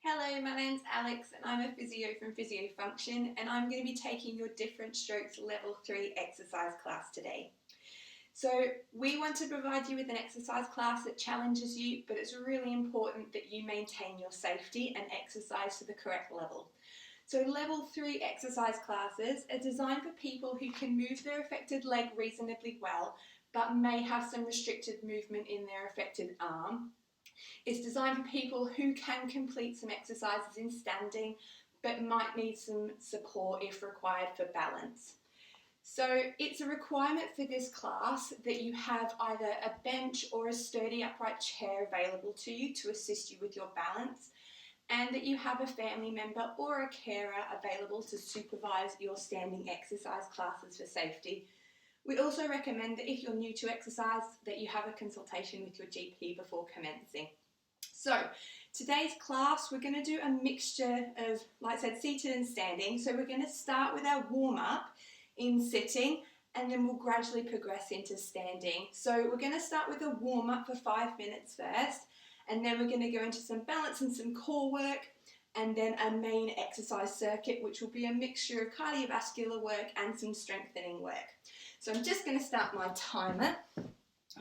Hello, my name's Alex and I'm a physio from Physio Function, and I'm going to be taking your Different Strokes Level 3 exercise class today. So we want to provide you with an exercise class that challenges you, but it's really important that you maintain your safety and exercise to the correct level. So level 3 exercise classes are designed for people who can move their affected leg reasonably well, but may have some restricted movement in their affected arm. It's designed for people who can complete some exercises in standing but might need some support if required for balance. So it's a requirement for this class that you have either a bench or a sturdy upright chair available to you to assist you with your balance, and that you have a family member or a carer available to supervise your standing exercise classes for safety. We also recommend that if you're new to exercise, that you have a consultation with your GP before commencing. So today's class, we're going to do a mixture of, like I said, seated and standing. So we're going to start with our warm-up in sitting, and then we'll gradually progress into standing. So we're going to start with a warm-up for 5 minutes first, and then we're going to go into some balance and some core work, and then a main exercise circuit, which will be a mixture of cardiovascular work and some strengthening work. So I'm just going to start my timer,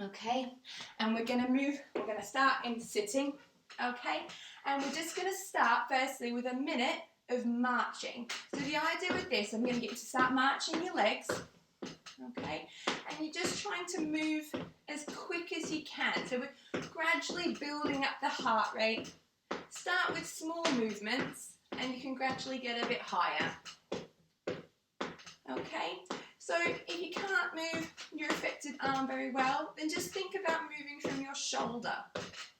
okay, and we're going to start in sitting, okay, and we're just going to start firstly with a minute of marching. So the idea with this, I'm going to get you to start marching your legs, okay, and you're just trying to move as quick as you can. So we're gradually building up the heart rate. Start with small movements and you can gradually get a bit higher, okay. So if you can't move your affected arm very well, then just think about moving from your shoulder.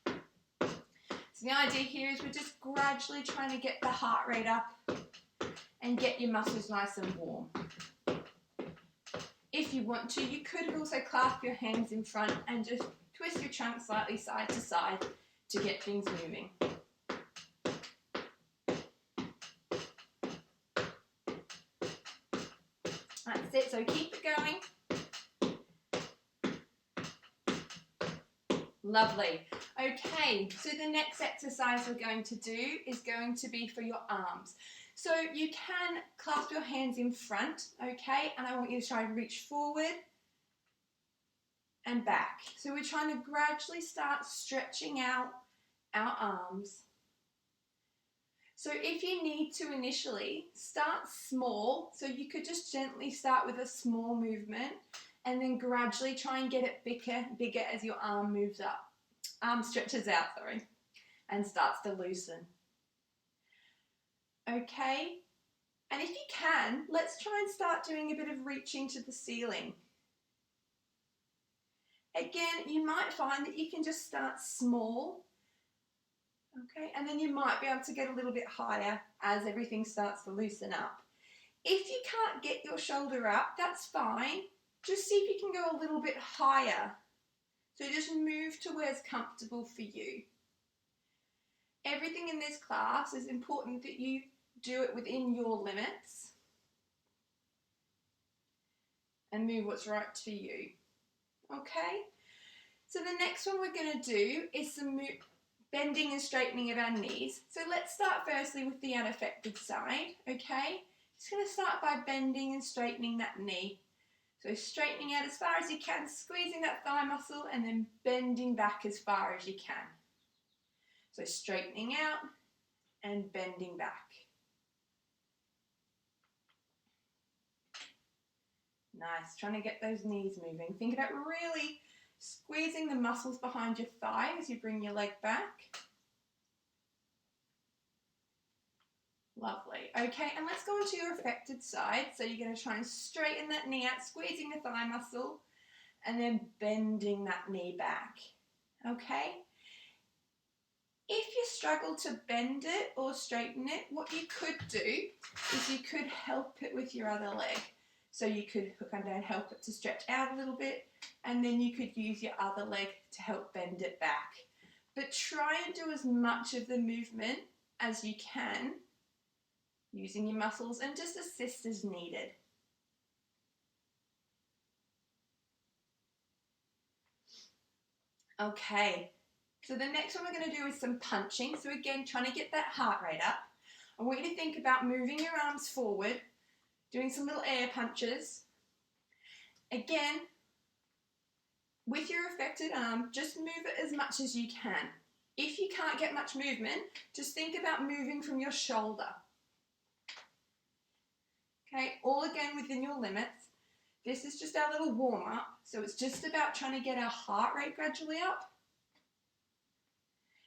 So the idea here is we're just gradually trying to get the heart rate up and get your muscles nice and warm. If you want to, you could also clasp your hands in front and just twist your trunk slightly side to side to get things moving. That's it, so keep it going. Lovely. Okay, so the next exercise we're going to do is going to be for your arms. So you can clasp your hands in front, okay, and I want you to try and reach forward and back. So we're trying to gradually start stretching out our arms. So if you need to initially, start small. So you could just gently start with a small movement and then gradually try and get it bigger as your arm moves up. Arm stretches out, and starts to loosen. Okay, and if you can, let's try and start doing a bit of reaching to the ceiling. Again, you might find that you can just start small. Okay, and then you might be able to get a little bit higher as everything starts to loosen up. If you can't get your shoulder up, that's fine. Just see if you can go a little bit higher. So just move to where's comfortable for you. Everything in this class is important that you do it within your limits and move what's right for you. Okay, so the next one we're going to do is some bending and straightening of our knees. So let's start firstly with the unaffected side, okay? Just going to start by bending and straightening that knee. So straightening out as far as you can, squeezing that thigh muscle and then bending back as far as you can. So straightening out and bending back. Nice, trying to get those knees moving. Think about really squeezing the muscles behind your thigh as you bring your leg back. Lovely. Okay, and let's go on to your affected side. So you're going to try and straighten that knee out, squeezing the thigh muscle, and then bending that knee back. Okay? If you struggle to bend it or straighten it, what you could do is you could help it with your other leg. So you could hook under and help it to stretch out a little bit, and then you could use your other leg to help bend it back. But try and do as much of the movement as you can, using your muscles, and just assist as needed. Okay, So the next one we're going to do is some punching. So again, trying to get that heart rate up. I want you to think about moving your arms forward, doing some little air punches. Again, with your affected arm, just move it as much as you can. If you can't get much movement, just think about moving from your shoulder. Okay, all again within your limits. This is just our little warm-up, so it's just about trying to get our heart rate gradually up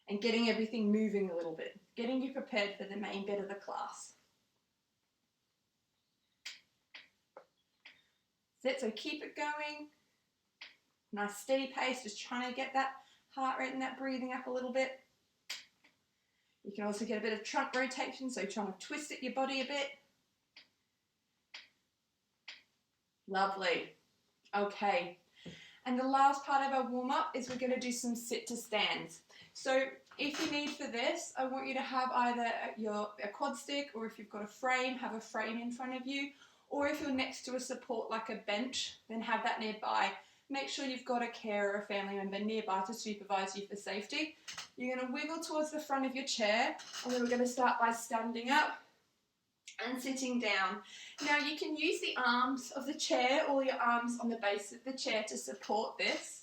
and getting everything moving a little bit, getting you prepared for the main bit of the class. That's it, so keep it going. Nice steady pace, just trying to get that heart rate and that breathing up a little bit. You can also get a bit of trunk rotation, so trying to twist at your body a bit. Lovely. Okay. And the last part of our warm-up is we're going to do some sit to stands. So if you need for this, I want you to have either a quad stick, or if you've got a frame, have a frame in front of you. Or if you're next to a support like a bench, then have that nearby. Make sure you've got a carer or a family member nearby to supervise you for safety. You're going to wiggle towards the front of your chair, and then we're going to start by standing up and sitting down. Now you can use the arms of the chair or your arms on the base of the chair to support this.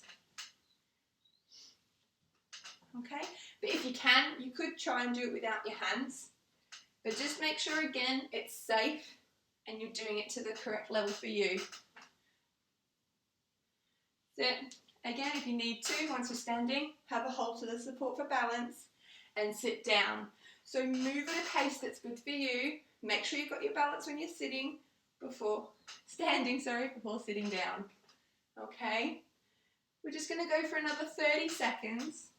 Okay, but if you can, you could try and do it without your hands. But just make sure again it's safe and you're doing it to the correct level for you. Sit. Again, if you need to, once you're standing, have a hold to the support for balance and sit down. So move at a pace that's good for you. Make sure you've got your balance when you're standing before sitting down. Okay? We're just going to go for another 30 seconds.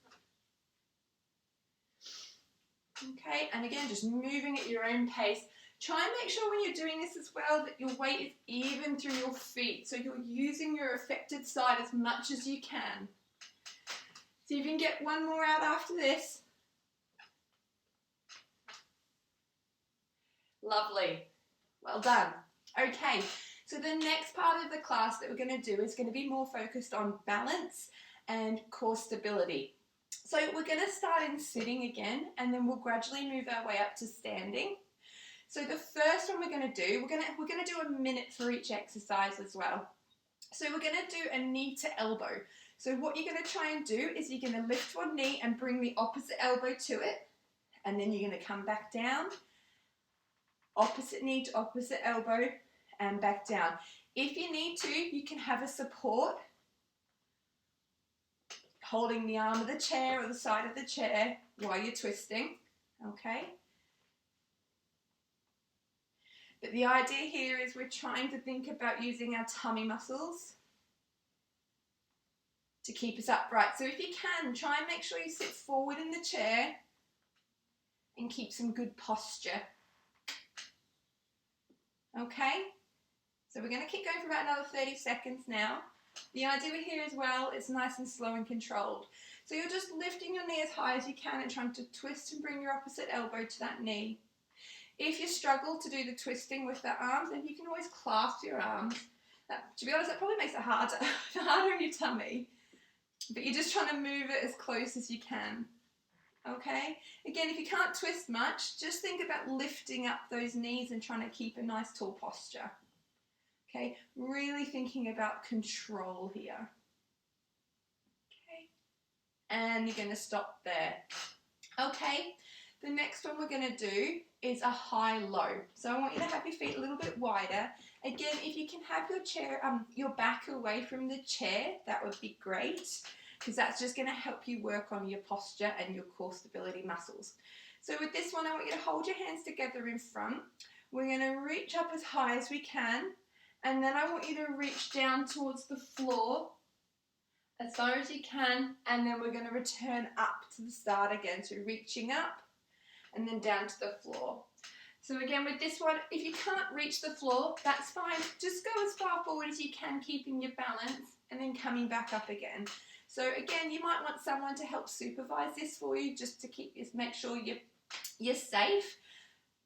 Okay, and again, just moving at your own pace. Try and make sure when you're doing this as well that your weight is even through your feet, so you're using your affected side as much as you can. See if you can get one more out after this. Lovely. Well done. Okay, so the next part of the class that we're going to do is going to be more focused on balance and core stability. So we're going to start in sitting again, and then we'll gradually move our way up to standing. So the first one we're going to do, we're going to do a minute for each exercise as well. So we're going to do a knee to elbow. So what you're going to try and do is you're going to lift one knee and bring the opposite elbow to it, and then you're going to come back down. Opposite knee to opposite elbow and back down. If you need to, you can have a support holding the arm of the chair or the side of the chair while you're twisting, okay? But the idea here is we're trying to think about using our tummy muscles to keep us upright. So if you can, try and make sure you sit forward in the chair and keep some good posture. Okay, so we're going to keep going for about another 30 seconds now. The idea here as well is nice and slow and controlled. So you're just lifting your knee as high as you can and trying to twist and bring your opposite elbow to that knee. If you struggle to do the twisting with the arms, then you can always clasp your arms. To be honest, that probably makes it harder on your tummy. But you're just trying to move it as close as you can. Okay, again, if you can't twist much, just think about lifting up those knees and trying to keep a nice tall posture. Okay, really thinking about control here. Okay, and you're going to stop there. Okay, the next one we're going to do is a high-low. So I want you to have your feet a little bit wider. Again, if you can have your back away from the chair, that would be great, because that's just going to help you work on your posture and your core stability muscles. So with this one, I want you to hold your hands together in front. We're going to reach up as high as we can, and then I want you to reach down towards the floor as far as you can, and then we're going to return up to the start again. So reaching up and then down to the floor. So again, with this one, if you can't reach the floor, that's fine. Just go as far forward as you can, keeping your balance, and then coming back up again. So again, you might want someone to help supervise this for you, just to make sure you're safe,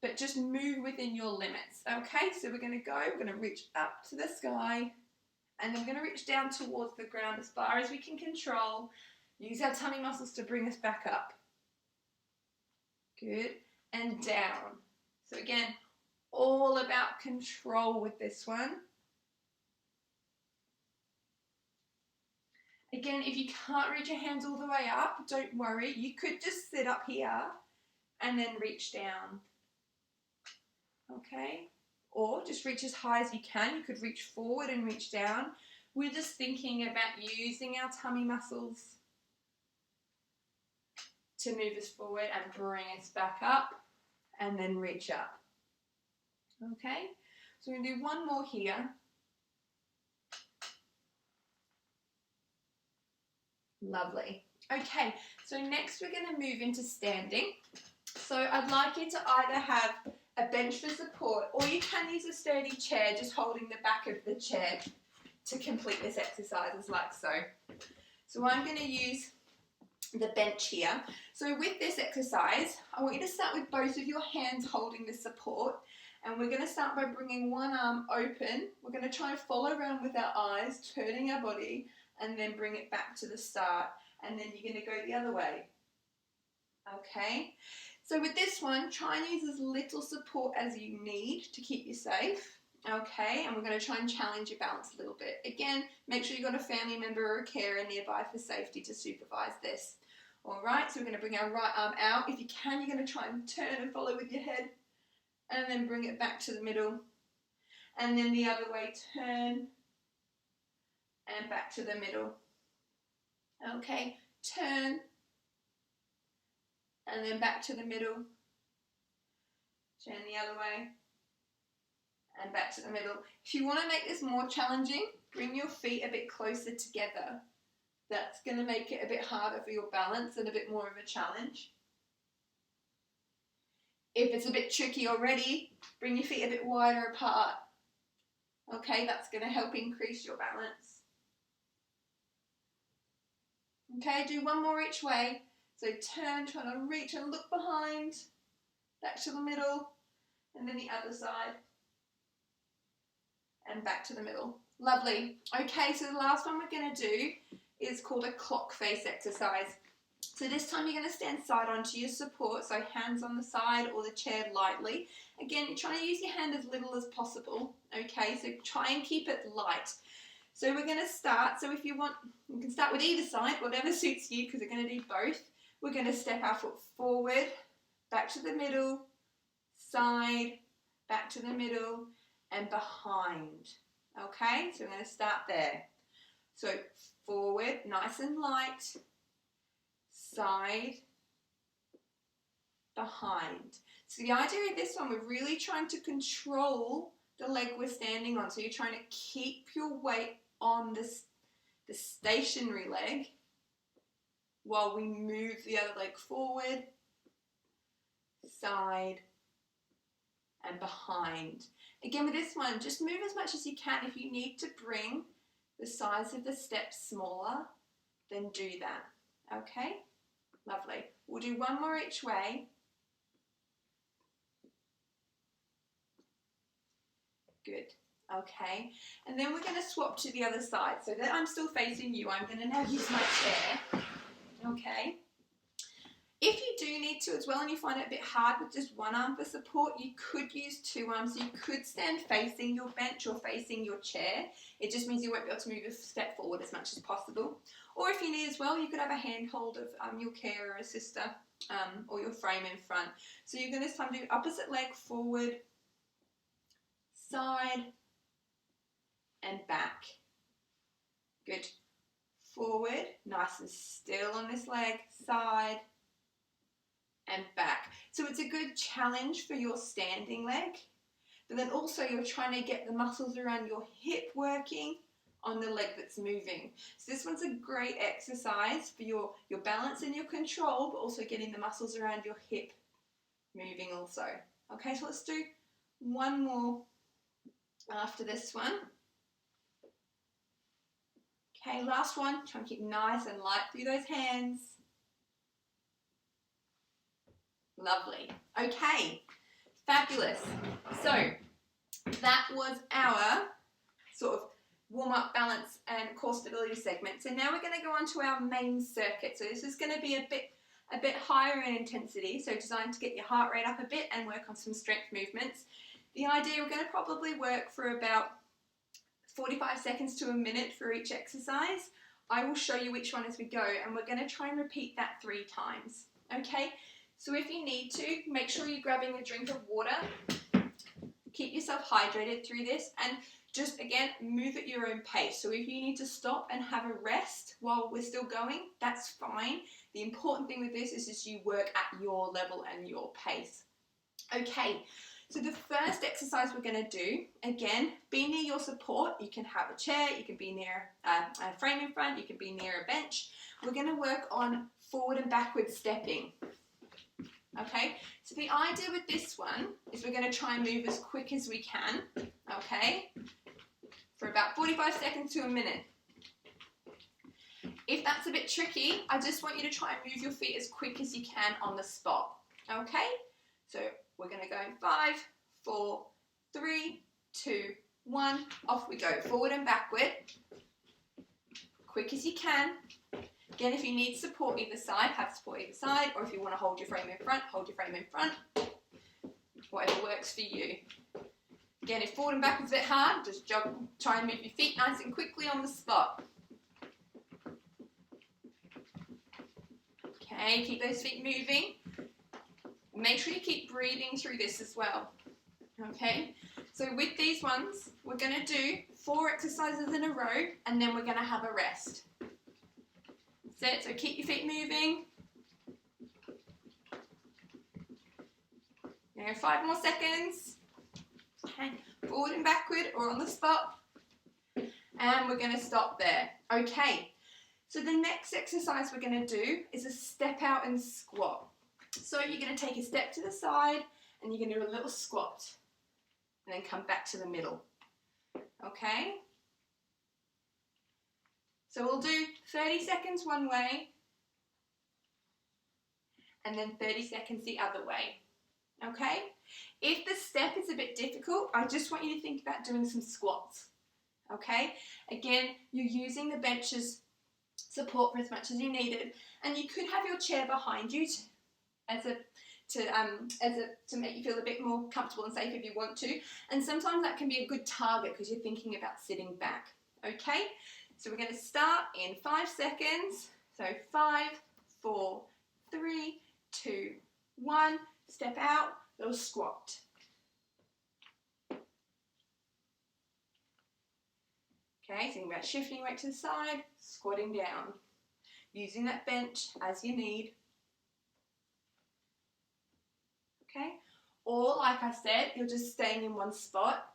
but just move within your limits. Okay, so we're going to reach up to the sky, and then we're going to reach down towards the ground as far as we can control, Use our tummy muscles to bring us back up. Good. And down. So again, all about control with this one. Again, if you can't reach your hands all the way up, don't worry. You could just sit up here and then reach down. Okay? Or just reach as high as you can. You could reach forward and reach down. We're just thinking about using our tummy muscles to move us forward and bring us back up and then reach up. Okay? So we're going to do one more here. Lovely. Okay, so next we're going to move into standing. So I'd like you to either have a bench for support, or you can use a sturdy chair, just holding the back of the chair to complete this exercise, like so. So I'm going to use the bench here. So with this exercise, I want you to start with both of your hands holding the support, and we're going to start by bringing one arm open. We're going to try and follow around with our eyes, turning our body, and then bring it back to the start, and then you're going to go the other way. Okay, so with this one, try and use as little support as you need to keep you safe. Okay, and we're going to try and challenge your balance a little bit. Again, make sure you've got a family member or a carer nearby for safety to supervise this. All right, so we're going to bring our right arm out. If you can, you're going to try and turn and follow with your head, and then bring it back to the middle, and then the other way, turn and back to the middle. Okay, turn and then back to the middle, turn the other way and back to the middle. If you want to make this more challenging, bring your feet a bit closer together. That's going to make it a bit harder for your balance and a bit more of a challenge. If it's a bit tricky already, bring your feet a bit wider apart. Okay, that's going to help increase your balance. Okay, do one more each way. So turn, trying to reach and look behind, back to the middle, and then the other side, and back to the middle. Lovely. Okay, so the last one we're going to do is called a clock face exercise. So this time you're going to stand side onto your support, so hands on the side or the chair lightly. Again, you're trying to use your hand as little as possible. Okay, so try and keep it light. So we're going to start, so if you want, you can start with either side, whatever suits you, because we're going to do both. We're going to step our foot forward, back to the middle, side, back to the middle, and behind. Okay, so we're going to start there. So forward, nice and light, side, behind. So the idea of this one, we're really trying to control the leg we're standing on. So you're trying to keep your weight on the stationary leg while we move the other leg forward, side, and behind. Again, with this one, just move as much as you can. If you need to bring the size of the steps smaller, then do that. Okay? Lovely. We'll do one more each way. Good. Okay. And then we're going to swap to the other side. So that I'm still facing you, I'm going to now use my chair. Okay. If you do need to as well and you find it a bit hard with just one arm for support, you could use two arms. You could stand facing your bench or facing your chair. It just means you won't be able to move a step forward as much as possible. Or if you need as well, you could have a handhold of your carer or sister or your frame in front. So you're going to this time do opposite leg forward, side, and back. Good. Forward, nice and still on this leg, side, and back. So it's a good challenge for your standing leg, but then also you're trying to get the muscles around your hip working on the leg that's moving. So this one's a great exercise for your balance and your control, but also getting the muscles around your hip moving also. Okay, so let's do one more after this one. Okay, last one. Try and keep nice and light through those hands. Lovely. Okay, fabulous. So that was our sort of warm-up, balance and core stability segments. And now we're going to go on to our main circuit. So this is going to be a bit higher in intensity, so designed to get your heart rate up a bit and work on some strength movements. The idea, we're going to probably work for about 45 seconds to a minute for each exercise. I will show you which one as we go, and we're going to try and repeat that 3 times. Okay, so if you need to, make sure you're grabbing a drink of water. Keep yourself hydrated through this, and just again, move at your own pace. So if you need to stop and have a rest while we're still going, that's fine. The important thing with this is just you work at your level and your pace. Okay, so the first exercise we're going to do, again, be near your support. You can have a chair, you can be near a frame in front, you can be near a bench. We're going to work on forward and backward stepping. Okay, so the idea with this one is we're going to try and move as quick as we can, okay, for about 45 seconds to a minute. If that's a bit tricky, I just want you to try and move your feet as quick as you can on the spot, okay? So we're going to go in 5, 4, 3, 2, 1, off we go. Forward and backward, quick as you can. Again, if you need support either side, have support either side, or if you want to hold your frame in front, hold your frame in front. Whatever works for you. Again, if forward and backwards is a bit hard, just try and move your feet nice and quickly on the spot. Okay, keep those feet moving. Make sure you keep breathing through this as well. Okay, so with these ones, we're going to do 4 exercises in a row, and then we're going to have a rest. That's it, so keep your feet moving. Now 5 more seconds. Okay, forward and backward or on the spot. And we're going to stop there. Okay, so the next exercise we're going to do is a step out and squat. So you're going to take a step to the side and you're going to do a little squat. And then come back to the middle. Okay? So we'll do 30 seconds one way and then 30 seconds the other way. Okay? If the step is a bit difficult, I just want you to think about doing some squats. Okay? Again, you're using the bench's support for as much as you needed, and you could have your chair behind you to make you feel a bit more comfortable and safe if you want to. And sometimes that can be a good target because you're thinking about sitting back. Okay? So we're going to start in 5 seconds. So 5, 4, 3, 2, 1. Step out, little squat. Okay, so think about shifting your weight to the side, squatting down. Using that bench as you need. Okay, or like I said, you're just staying in one spot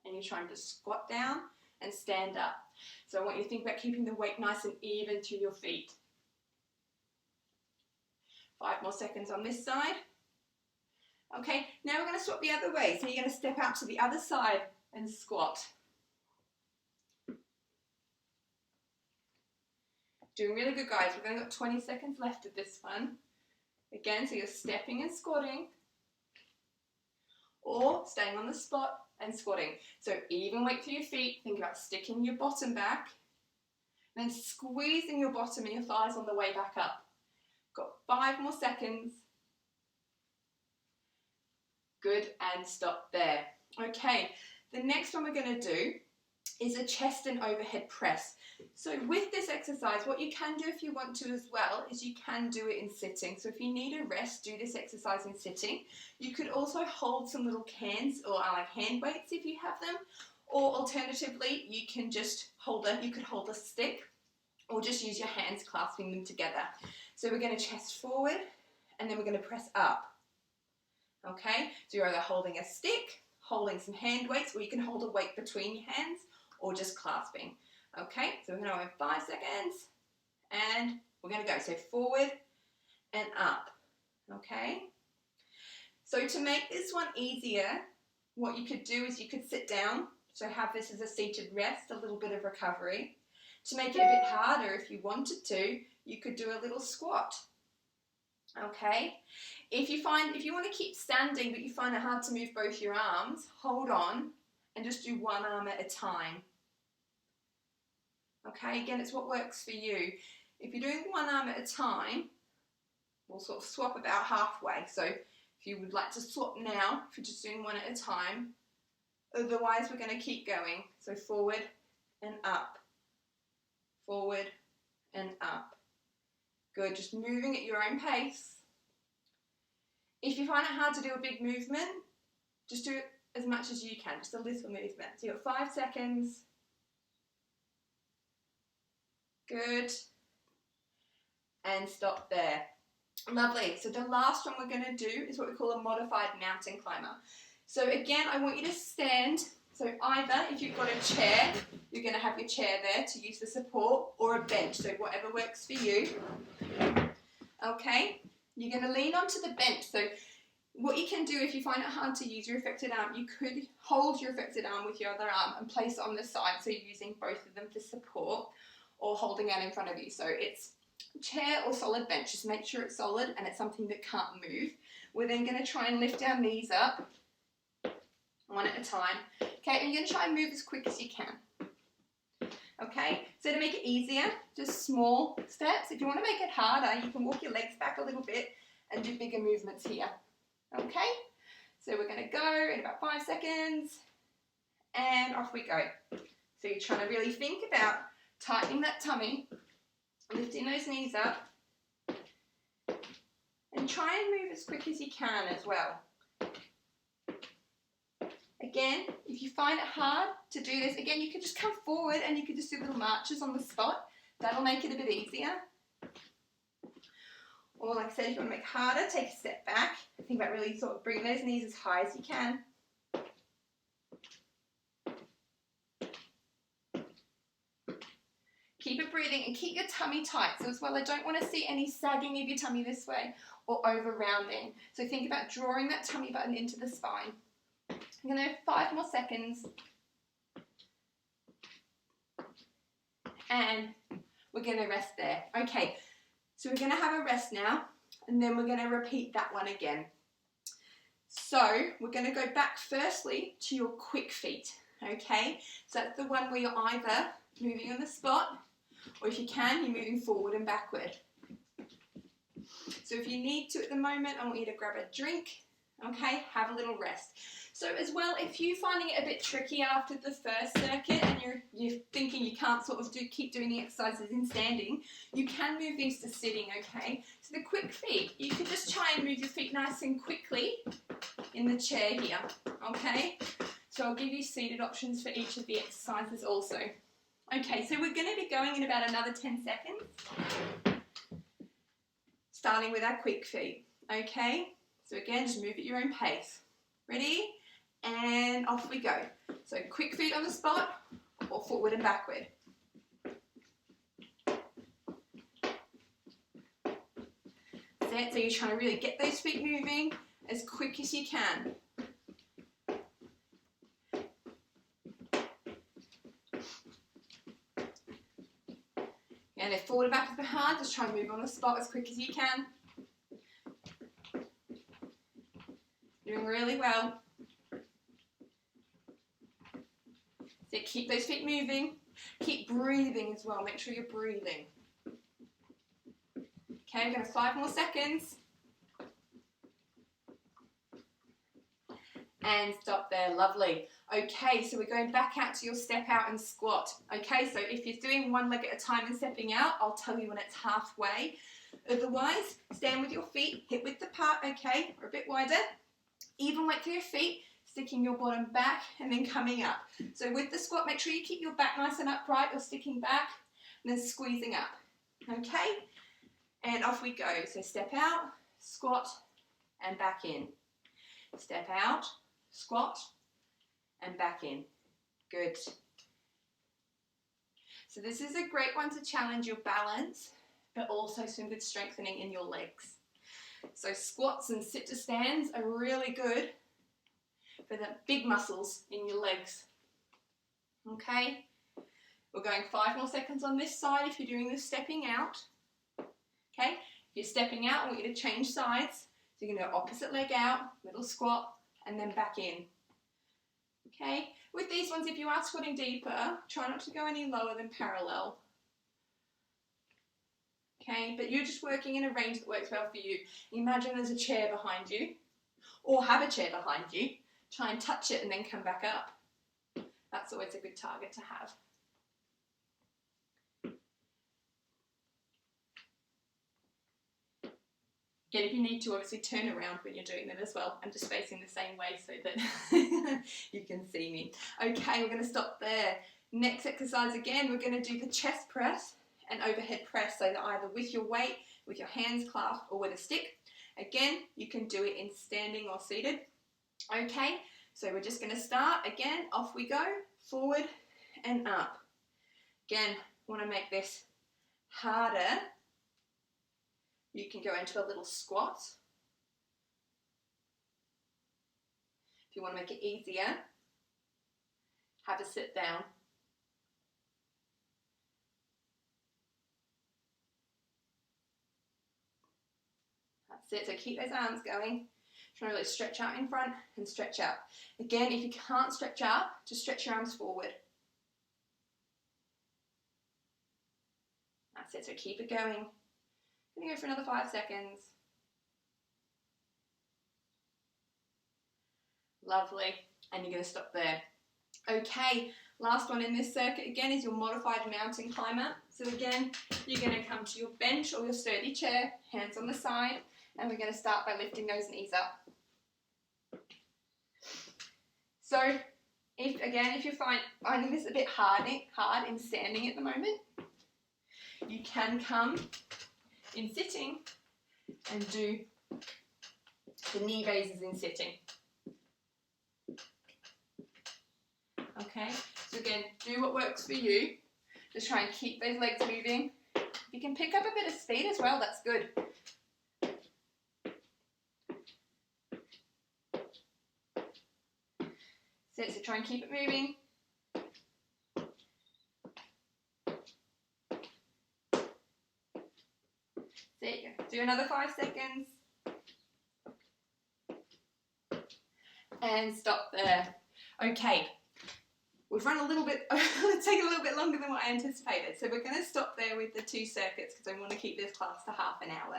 and you're trying to squat down and stand up. So I want you to think about keeping the weight nice and even through your feet. 5 more seconds on this side. Okay, now we're going to swap the other way. So you're going to step out to the other side and squat. Doing really good, guys. We've only got 20 seconds left of this one. Again, so you're stepping and squatting, or staying on the spot and squatting. So even weight through your feet. Think about sticking your bottom back, and then squeezing your bottom and your thighs on the way back up. Got 5 more seconds. Good, and stop there. Okay, the next one we're going to do is a chest and overhead press. So with this exercise, what you can do if you want to as well is you can do it in sitting. So if you need a rest, do this exercise in sitting. You could also hold some little cans or like hand weights if you have them, or alternatively you can just hold a stick or just use your hands clasping them together. So we're going to chest forward and then we're going to press up. Okay, so you're either holding a stick, holding some hand weights, or you can hold a weight between your hands or just clasping. Okay, so we're going to go in 5 seconds and we're going to go. So forward and up. Okay, so to make this one easier, what you could do is you could sit down. So have this as a seated rest, a little bit of recovery. To make it a bit harder, if you wanted to, you could do a little squat. Okay, if you want to keep standing but you find it hard to move both your arms, hold on and just do one arm at a time. Okay, again, it's what works for you. If you're doing one arm at a time, we'll sort of swap about halfway. So if you would like to swap now, if you're just doing one at a time, otherwise we're going to keep going. So forward and up, forward and up. Good, just moving at your own pace. If you find it hard to do a big movement, just do it as much as you can, just a little movement. So you've got 5 seconds. Good. And stop there. Lovely. So the last one we're going to do is what we call a modified mountain climber. So again, I want you to stand. So either if you've got a chair, you're going to have your chair there to use for support, or a bench, so whatever works for you. Okay, you're going to lean onto the bench. So what you can do if you find it hard to use your affected arm, you could hold your affected arm with your other arm and place it on the side, so you're using both of them for support, or holding out in front of you. So it's chair or solid bench, just make sure it's solid and it's something that can't move. We're then going to try and lift our knees up one at a time. Okay, and you're going to try and move as quick as you can. Okay, so to make it easier, just small steps. If you want to make it harder, you can walk your legs back a little bit and do bigger movements here. Okay, so we're going to go in about 5 seconds and off we go. So you're trying to really think about tightening that tummy, lifting those knees up, and try and move as quick as you can as well. Again, if you find it hard to do this, again, you can just come forward and you can just do little marches on the spot. That'll make it a bit easier. Or like I said, if you want to make it harder, take a step back. Think about really sort of bringing those knees as high as you can. Keep it breathing and keep your tummy tight. So as well, I don't want to see any sagging of your tummy this way or over rounding. So think about drawing that tummy button into the spine. I'm going to have 5 more seconds. And we're going to rest there. Okay, so we're going to have a rest now, and then we're going to repeat that one again. So we're going to go back firstly to your quick feet. Okay, so that's the one where you're either moving on the spot, or if you can, you're moving forward and backward. So if you need to at the moment, I want you to grab a drink, okay, have a little rest. So as well, if you're finding it a bit tricky after the first circuit and you're thinking you can't sort of keep doing the exercises in standing, you can move these to sitting, okay? So the quick feet, you can just try and move your feet nice and quickly in the chair here, okay? So I'll give you seated options for each of the exercises also. Okay, so we're going to be going in about another 10 seconds, starting with our quick feet, okay? So again, just move at your own pace. Ready? And off we go. So quick feet on the spot or forward and backward. That's it. So you're trying to really get those feet moving as quick as you can. And if forward and back is a bit hard, just try and move on the spot as quick as you can. Doing really well. So keep those feet moving. Keep breathing as well. Make sure you're breathing. Okay, we're going to 5 more seconds. And stop there. Lovely. Okay, so we're going back out to your step out and squat. Okay, so if you're doing one leg at a time and stepping out, I'll tell you when it's halfway. Otherwise, stand with your feet hip width apart, okay, or a bit wider. Even weight for your feet, sticking your bottom back and then coming up. So with the squat, make sure you keep your back nice and upright or sticking back and then squeezing up. Okay? And off we go. So step out, squat, and back in. Step out, squat, and back in. Good. So this is a great one to challenge your balance, but also some good strengthening in your legs. So squats and sit to stands are really good for the big muscles in your legs. Okay, we're going 5 more seconds on this side if you're doing the stepping out. Okay, if you're stepping out, I want you to change sides. So you're going to go opposite leg out, little squat, and then back in. Okay, with these ones, if you are squatting deeper, try not to go any lower than parallel. Okay, but you're just working in a range that works well for you. Imagine there's a chair behind you, or have a chair behind you. Try and touch it and then come back up. That's always a good target to have. Again, if you need to, obviously turn around when you're doing them as well. I'm just facing the same way so that you can see me. Okay, we're going to stop there. Next exercise again, we're going to do the chest press and overhead press, so that either with your weight, with your hands clasped, or with a stick. Again, you can do it in standing or seated. Okay, so we're just going to start. Again, off we go, forward and up. Again, want to make this harder. You can go into a little squat. If you want to make it easier, have a sit down. That's it, so keep those arms going. Try to really stretch out in front and stretch out. Again, if you can't stretch up, just stretch your arms forward. That's it, so keep it going. I'm going to go for another 5 seconds. Lovely, and you're going to stop there. Okay, last one in this circuit again is your modified mountain climber. So again, you're going to come to your bench or your sturdy chair, hands on the side, and we're going to start by lifting those knees up. So, if you're finding this a bit hard in standing at the moment, you can come in sitting and do the knee raises in sitting. Okay, so again, do what works for you. Just try and keep those legs moving. If you can pick up a bit of speed as well, that's good. So try and keep it moving. There you go. Do another 5 seconds. And stop there. Okay. We've run a little bit, it's taken a little bit longer than what I anticipated. So we're going to stop there with the 2 circuits because I want to keep this class to half an hour.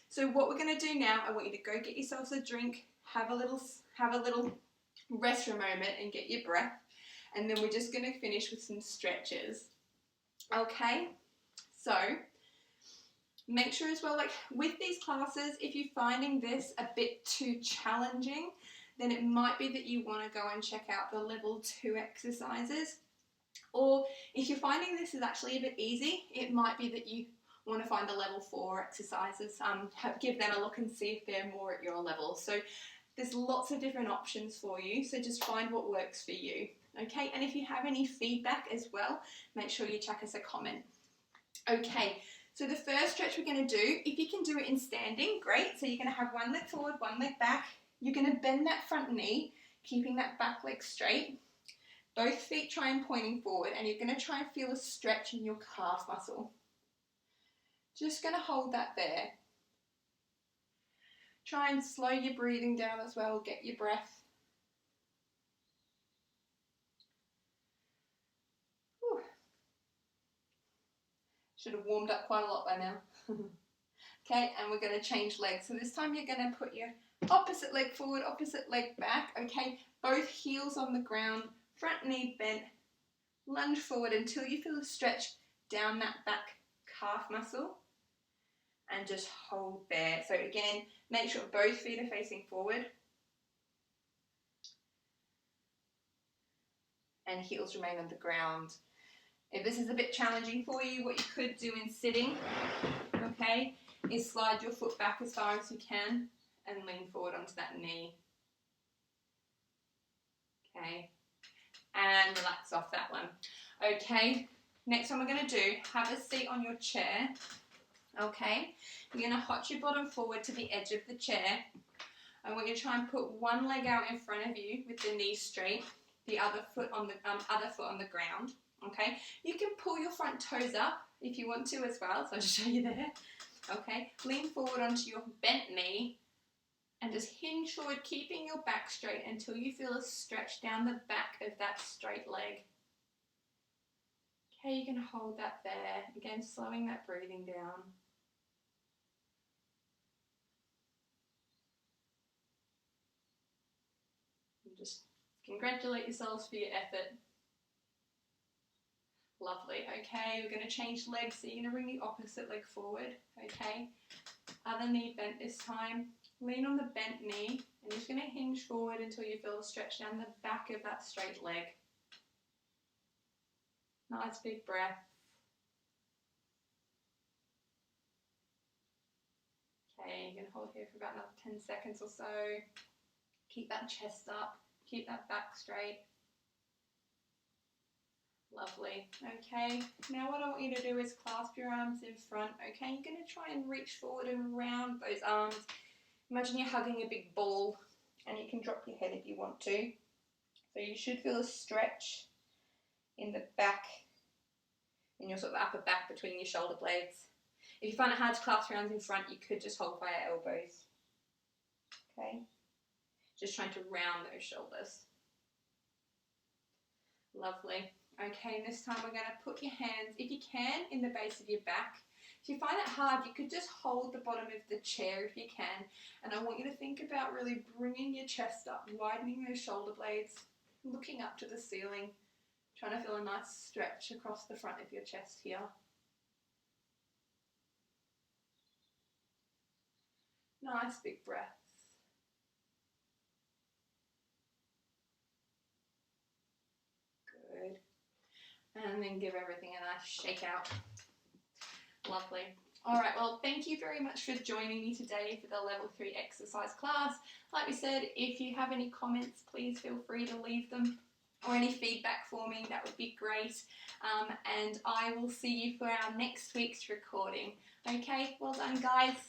So what we're going to do now, I want you to go get yourselves a drink, have a little rest for a moment and get your breath. And then we're just going to finish with some stretches. Okay, so make sure as well, like with these classes, if you're finding this a bit too challenging, then it might be that you want to go and check out the level 2 exercises. Or if you're finding this is actually a bit easy, it might be that you want to find the level 4 exercises, give them a look and see if they're more at your level. So there's lots of different options for you, so just find what works for you. Okay, and if you have any feedback as well, make sure you chuck us a comment. Okay, so the first stretch we're going to do, if you can do it in standing, great. So you're going to have one leg forward, one leg back. You're going to bend that front knee, keeping that back leg straight. Both feet try and pointing forward, and you're going to try and feel a stretch in your calf muscle. Just going to hold that there. Try and slow your breathing down as well, get your breath. Whew. Should have warmed up quite a lot by now. Okay, and we're going to change legs. So this time you're going to put your opposite leg forward, opposite leg back. Okay, both heels on the ground, front knee bent, lunge forward until you feel a stretch down that back calf muscle. And just hold there. So again, make sure both feet are facing forward. And heels remain on the ground. If this is a bit challenging for you, what you could do in sitting, okay, is slide your foot back as far as you can and lean forward onto that knee. Okay, and relax off that one. Okay, next one we're going to do, have a seat on your chair. Okay, you're going to hotch your bottom forward to the edge of the chair. I want you to try and put one leg out in front of you with the knee straight, the other foot on the ground. Okay, you can pull your front toes up if you want to as well, so I'll show you there. Okay, lean forward onto your bent knee And just hinge forward, keeping your back straight until you feel a stretch down the back of that straight leg. Okay, you can hold that there. Again, slowing that breathing down. And just congratulate yourselves for your effort. Lovely. Okay, we're going to change legs, so you're going to bring the opposite leg forward. Okay, other knee bent this time. Lean on the bent knee, and you're just going to hinge forward until you feel a stretch down the back of that straight leg. Nice big breath. Okay, you're going to hold here for about another 10 seconds or so. Keep that chest up, keep that back straight. Lovely. Okay, now what I want you to do is clasp your arms in front. Okay, you're going to try and reach forward and round those arms. Imagine you're hugging a big ball, and you can drop your head if you want to. So you should feel a stretch in the back, in your sort of upper back between your shoulder blades. If you find it hard to clasp your arms in front, you could just hold by your elbows. Okay, just trying to round those shoulders. Lovely. Okay, this time we're going to put your hands, if you can, in the base of your back. If you find it hard, you could just hold the bottom of the chair if you can. And I want you to think about really bringing your chest up, widening those shoulder blades, looking up to the ceiling, trying to feel a nice stretch across the front of your chest here. Nice big breaths. Good. And then give everything a nice shake out. Lovely. All right, well, thank you very much for joining me today for the Level 3 exercise class. Like we said, if you have any comments, please feel free to leave them, or any feedback for me, that would be great. And I will see you for our next week's recording. Okay, well done, guys.